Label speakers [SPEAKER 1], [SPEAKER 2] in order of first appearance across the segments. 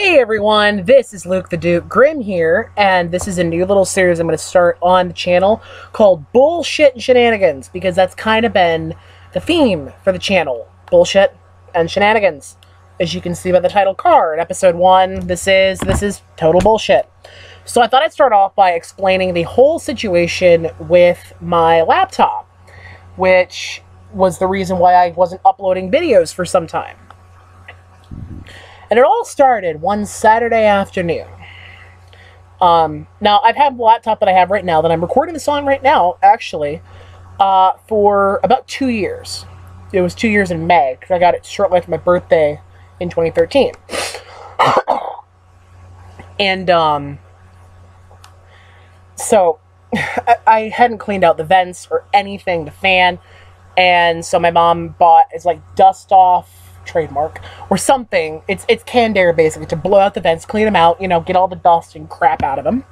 [SPEAKER 1] Hey everyone, this is Luke the Duke Grimm here, and this is a new little series I'm going to start on the channel called Bullshit and Shenanigans, because that's kind of been the theme for the channel, bullshit and shenanigans. As you can see by the title card, episode 1, this is total bullshit. So I thought I'd start off by explaining the whole situation with my laptop, which was the reason why I wasn't uploading videos for some time. And it all started one Saturday afternoon. Now, I've had the laptop that I have right now, that I'm recording this on right now, actually, for about 2 years. It was 2 years in May, because I got it shortly after my birthday in 2013. And, so, I hadn't cleaned out the vents or anything, the fan, and so my mom bought, it's like dust-off trademark or something. It's canned air, basically, to blow out the vents, clean them out, get all the dust and crap out of them.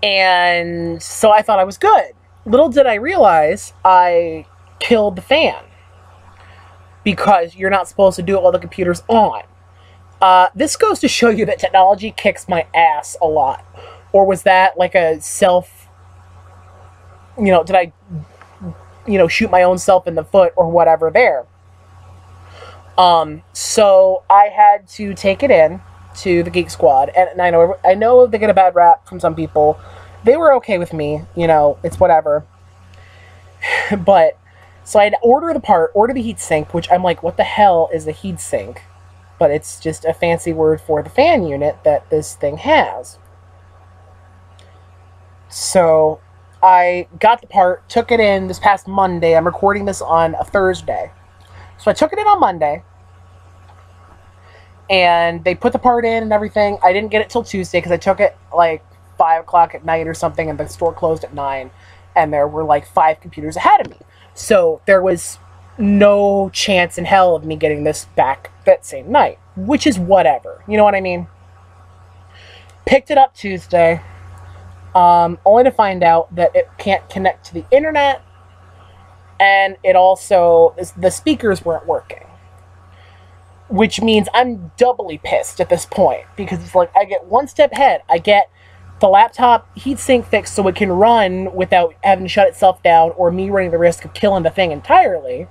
[SPEAKER 1] And so I thought I was good. Little did I realize I killed the fan, because you're not supposed to do it while the computer's on. This goes to show you that technology kicks my ass a lot. Or was that like a self, did I, shoot my own self in the foot or whatever there? So I had to take it in to the Geek Squad, and I know they get a bad rap from some people. They were okay with me, it's whatever. But, so I had to order the heatsink, which I'm like, what the hell is a heatsink? But it's just a fancy word for the fan unit that this thing has. So, I got the part, took it in this past Monday. I'm recording this on a Thursday. So I took it in on Monday, and they put the part in and everything. I didn't get it till Tuesday, because I took it like 5 o'clock at night or something, and the store closed at 9, and there were like 5 computers ahead of me. So there was no chance in hell of me getting this back that same night, which is whatever. You know what I mean? Picked it up Tuesday, only to find out that it can't connect to the internet. And it also, the speakers weren't working. Which means I'm doubly pissed at this point. Because it's like, I get one step ahead. I get the laptop heatsink fixed so it can run without having to shut itself down, or me running the risk of killing the thing entirely.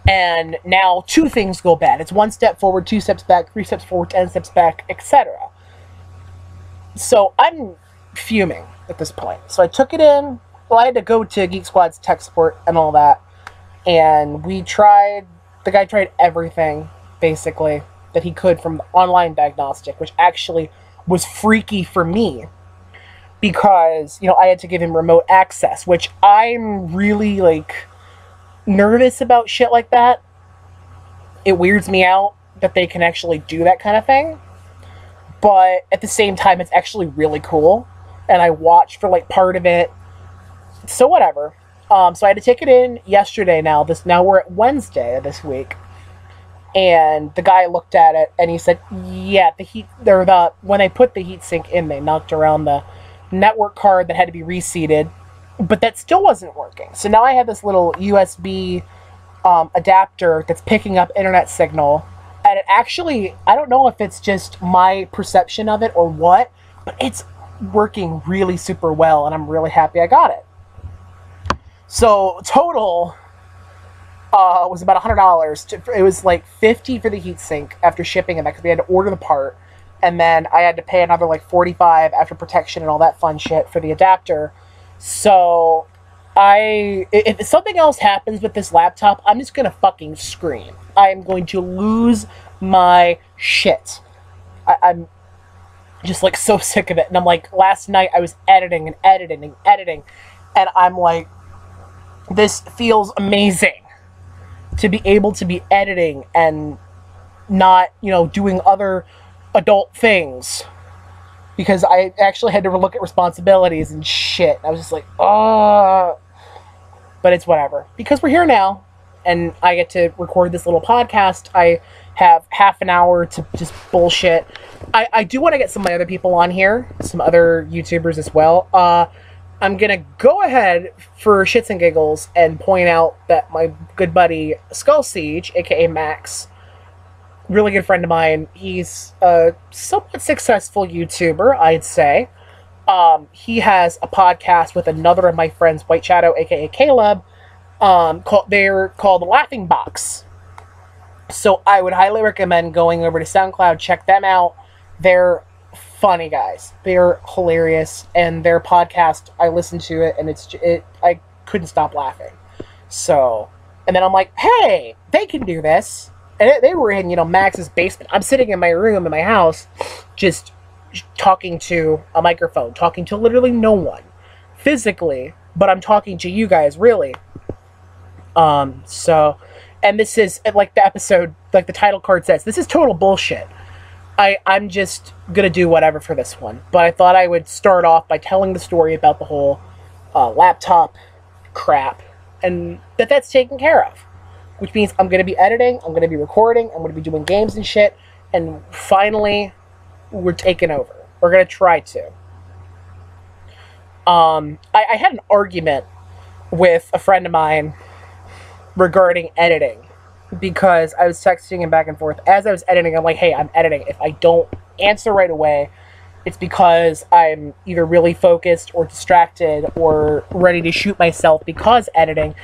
[SPEAKER 1] And now 2 things go bad. It's 1 step forward, 2 steps back, 3 steps forward, 10 steps back, etc. So I'm fuming at this point. So I took it in. Well, I had to go to Geek Squad's tech support and all that, and the guy tried everything, basically, that he could from the online diagnostic, which actually was freaky for me, because, I had to give him remote access, which I'm really, nervous about shit like that. It weirds me out that they can actually do that kind of thing, but at the same time, it's actually really cool, and I watched for, part of it. So whatever. So I had to take it in yesterday now. Now we're at Wednesday of this week. And the guy looked at it and he said, yeah, when they put the heatsink in, they knocked around the network card that had to be reseated. But that still wasn't working. So now I have this little USB adapter that's picking up internet signal. And it actually, I don't know if it's just my perception of it or what, but it's working really super well, and I'm really happy I got it. So, total was about $100. It was like $50 for the heatsink after shipping and that, because we had to order the part. And then I had to pay another like $45 after protection and all that fun shit for the adapter. So, if something else happens with this laptop, I'm just gonna fucking scream. I am going to lose my shit. I'm just so sick of it. And I'm like, last night I was editing, and I'm like, this feels amazing to be able to be editing and not, doing other adult things, because I actually had to look at responsibilities and shit. I was just like, oh, but it's whatever, because we're here now, and I get to record this little podcast. I have half an hour to just bullshit. I do want to get some of my other people on here, some other YouTubers as well. I'm going to go ahead for shits and giggles and point out that my good buddy Skull Siege, aka Max, really good friend of mine. He's a somewhat successful YouTuber, I'd say. He has a podcast with another of my friends, White Shadow, aka Caleb. They're called Laughing Box. So I would highly recommend going over to SoundCloud, check them out. They're funny guys. They're hilarious, and their podcast, I listened to it, and I couldn't stop laughing. So, and then I'm like, hey, they can do this. And they were in, Max's basement. I'm sitting in my room in my house, just talking to a microphone, talking to literally no one physically, but I'm talking to you guys, really. And this is, like the episode, like the title card says, this is total bullshit. I'm just gonna do whatever for this one. But I thought I would start off by telling the story about the whole laptop crap, and that's taken care of. Which means I'm gonna be editing, I'm gonna be recording, I'm gonna be doing games and shit, and finally, we're taking over. We're gonna try to. I had an argument with a friend of mine regarding editing, because I was texting him back and forth. As I was editing, I'm like, hey, I'm editing. If I don't answer right away, it's because I'm either really focused or distracted or ready to shoot myself because editing.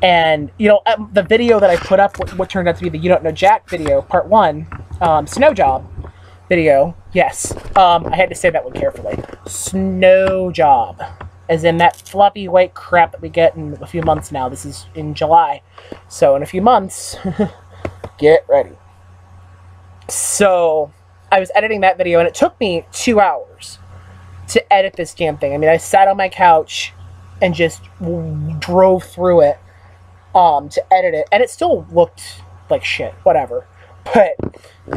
[SPEAKER 1] And, the video that I put up, what turned out to be the You Don't Know Jack video, part 1, Snow Job video. Yes, I had to say that one carefully. Snow Job. As in that fluffy white crap that we get in a few months now. This is in July. So in a few months, get ready. So I was editing that video, and it took me 2 hours to edit this damn thing. I mean, I sat on my couch and just drove through it to edit it. And it still looked like shit. Whatever.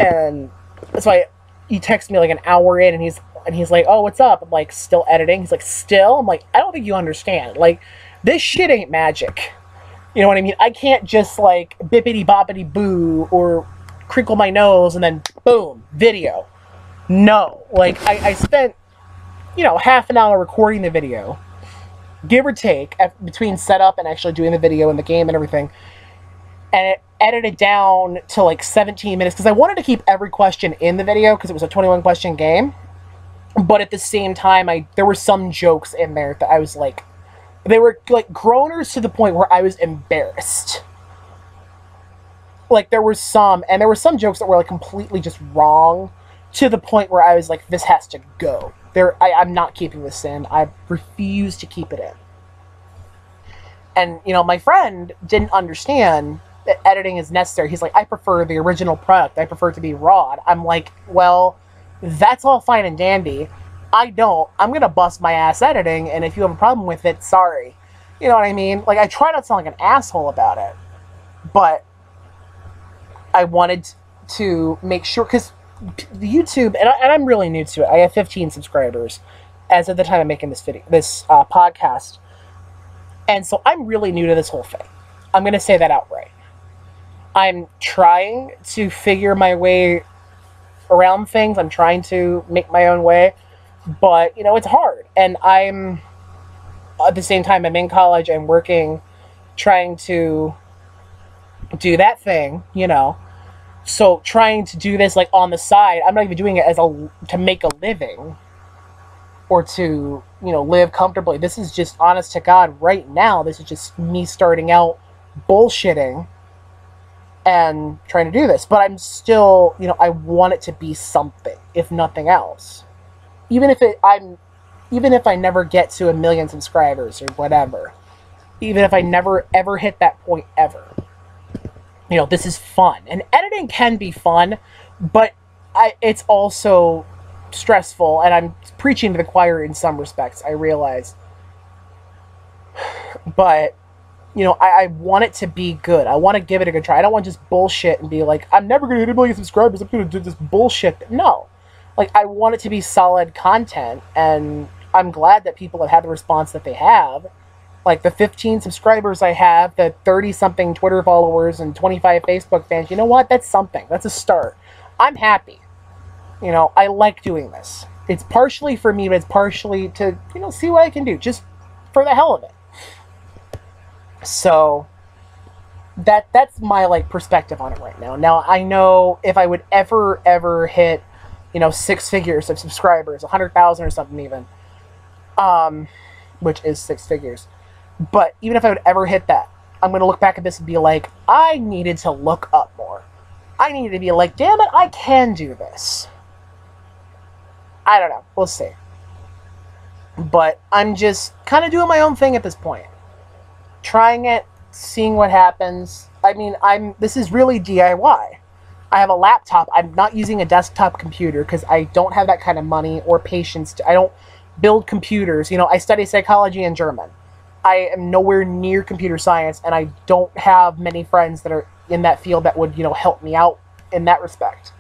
[SPEAKER 1] And that's why he texted me like an hour in, and he's like, oh, what's up? I'm like, still editing? He's like, still? I'm like, I don't think you understand. Like, this shit ain't magic. You know what I mean? I can't just, like, bippity boppity boo or crinkle my nose and then, boom, video. No. Like, I spent, half an hour recording the video, give or take, between setup and actually doing the video and the game and everything. And it edited down to, like, 17 minutes, because I wanted to keep every question in the video, because it was a 21-question game. But at the same time, there were some jokes in there that I was like, they were like groaners to the point where I was embarrassed. Like, there were some jokes that were like completely just wrong to the point where I was like, this has to go. I'm not keeping this in. I refuse to keep it in. And, my friend didn't understand that editing is necessary. He's like, I prefer the original product. I prefer it to be raw. I'm like, well, that's all fine and dandy. I don't. I'm going to bust my ass editing, and if you have a problem with it, sorry. You know what I mean? Like, I try not to sound like an asshole about it, but I wanted to make sure, because YouTube, and I'm really new to it. I have 15 subscribers as of the time I'm making this podcast, and so I'm really new to this whole thing. I'm going to say that outright. I'm trying to figure my way around things. I'm trying to make my own way, but it's hard. And I'm at the same time, I'm in college, I'm working, trying to do that thing, so trying to do this like on the side. I'm not even doing it to make a living or to live comfortably. This is just, honest to God, right now, this is just me starting out bullshitting and trying to do this. But I'm still, I want it to be something, if nothing else. Even if I never get to 1 million subscribers or whatever. Even if I never ever hit that point ever. This is fun. And editing can be fun, but it's also stressful, and I'm preaching to the choir in some respects, I realize. But I want it to be good. I want to give it a good try. I don't want to just bullshit and be like, I'm never going to hit 1 million subscribers. I'm going to do this bullshit. No. Like, I want it to be solid content, and I'm glad that people have had the response that they have. Like, the 15 subscribers I have, the 30-something Twitter followers, and 25 Facebook fans, you know what? That's something. That's a start. I'm happy. I like doing this. It's partially for me, but it's partially to, see what I can do, just for the hell of it. So, that's my like perspective on it right now. Now I know if I would ever hit, 6 figures of subscribers, 100,000 or something even, which is 6 figures. But even if I would ever hit that, I'm gonna look back at this and be like, I needed to look up more. I needed to be like, damn it, I can do this. I don't know. We'll see. But I'm just kind of doing my own thing at this point. Trying it, seeing what happens. I mean, this is really DIY. I have a laptop. I'm not using a desktop computer because I don't have that kind of money or patience. I don't build computers. I study psychology and German. I am nowhere near computer science, and I don't have many friends that are in that field that would, help me out in that respect.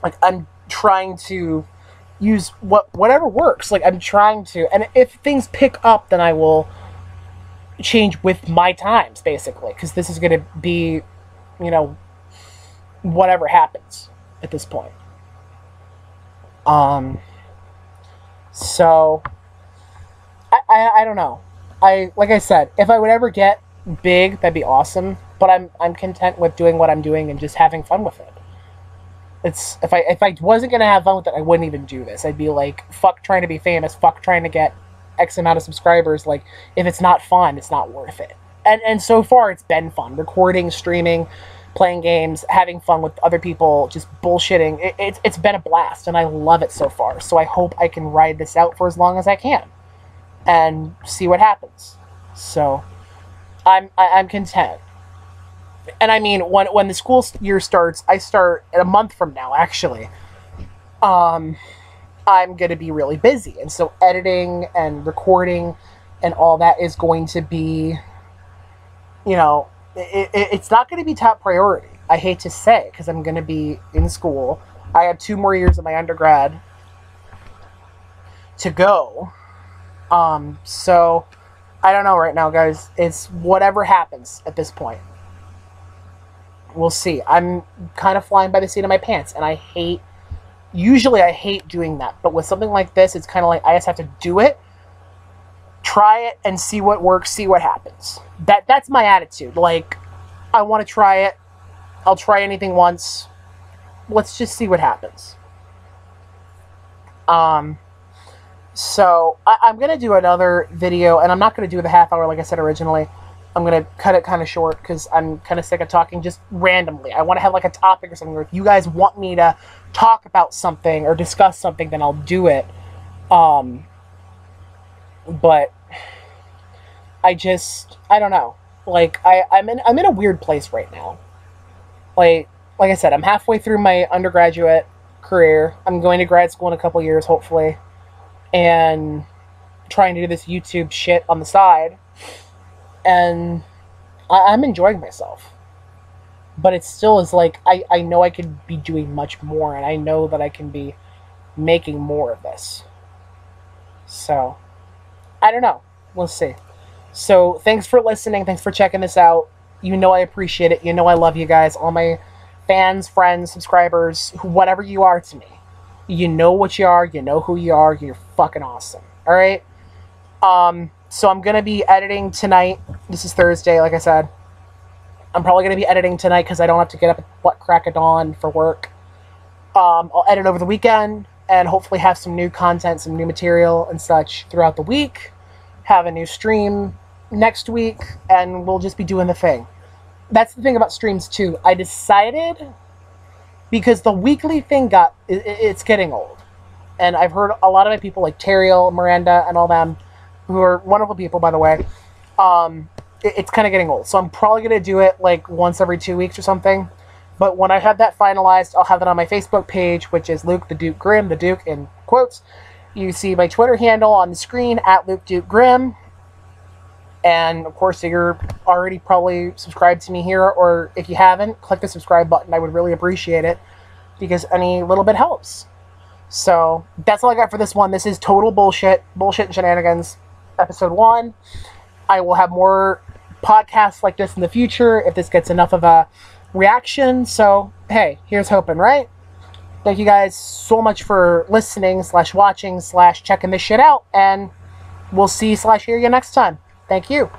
[SPEAKER 1] Like, I'm trying to use whatever works. Like, I'm trying to, and if things pick up, then I will change with my times, basically, because this is going to be, whatever happens at this point. So I don't know. Like I said, if I would ever get big, that'd be awesome. But I'm content with doing what I'm doing and just having fun with it. It's if I wasn't gonna have fun with it, I wouldn't even do this. I'd be like, fuck trying to be famous, fuck trying to get X amount of subscribers. Like, if it's not fun, it's not worth it. And so far, it's been fun. Recording, streaming, playing games, having fun with other people, just bullshitting. It's been a blast, and I love it so far. So I hope I can ride this out for as long as I can, and see what happens. So I'm content. And I mean, when the school year starts, I start a month from now, actually. I'm going to be really busy. And so editing and recording and all that is going to be, it's not going to be top priority. I hate to say, because I'm going to be in school. I have 2 more years of my undergrad to go. So I don't know right now, guys. It's whatever happens at this point. We'll see. I'm kind of flying by the seat of my pants, and usually I hate doing that, but with something like this, it's kind of like I just have to do it, try it, and see what works, see what happens. That's my attitude. Like, I want to try it. I'll try anything once. Let's just see what happens. So I'm going to do another video, and I'm not going to do the half hour like I said originally. I'm going to cut it kind of short because I'm kind of sick of talking just randomly. I want to have like a topic or something where if you guys want me to talk about something or discuss something, then I'll do it. But I don't know. Like, I'm in a weird place right now. Like I said, I'm halfway through my undergraduate career. I'm going to grad school in a couple years, hopefully. And trying to do this YouTube shit on the side. And I'm enjoying myself. But it still is like, I know I could be doing much more. And I know that I can be making more of this. So, I don't know. We'll see. So, thanks for listening. Thanks for checking this out. You know I appreciate it. You know I love you guys. All my fans, friends, subscribers, whatever you are to me. You know what you are. You know who you are. You're fucking awesome. Alright? So I'm going to be editing tonight. This is Thursday, like I said. I'm probably going to be editing tonight because I don't have to get up at what crack of dawn for work. I'll edit over the weekend and hopefully have some new content, some new material and such throughout the week. Have a new stream next week, and we'll just be doing the thing. That's the thing about streams, too. I decided, because the weekly thing it's getting old. And I've heard a lot of my people, like Teriel, Miranda, and all them, who are wonderful people, by the way, it's kind of getting old. So I'm probably going to do it like once every 2 weeks or something. But when I have that finalized, I'll have that on my Facebook page, which is Luke the Duke Grimm, the Duke in quotes. You see my Twitter handle on the screen, at Luke Duke Grimm. And, of course, you're already probably subscribed to me here, or if you haven't, click the subscribe button. I would really appreciate it, because any little bit helps. So, that's all I got for this one. This is total bullshit and shenanigans. Episode 1. I will have more podcasts like this in the future if this gets enough of a reaction. So, hey, here's hoping, right? Thank you guys so much for listening, /watching, /checking this shit out. And we'll see /hear you next time. Thank you.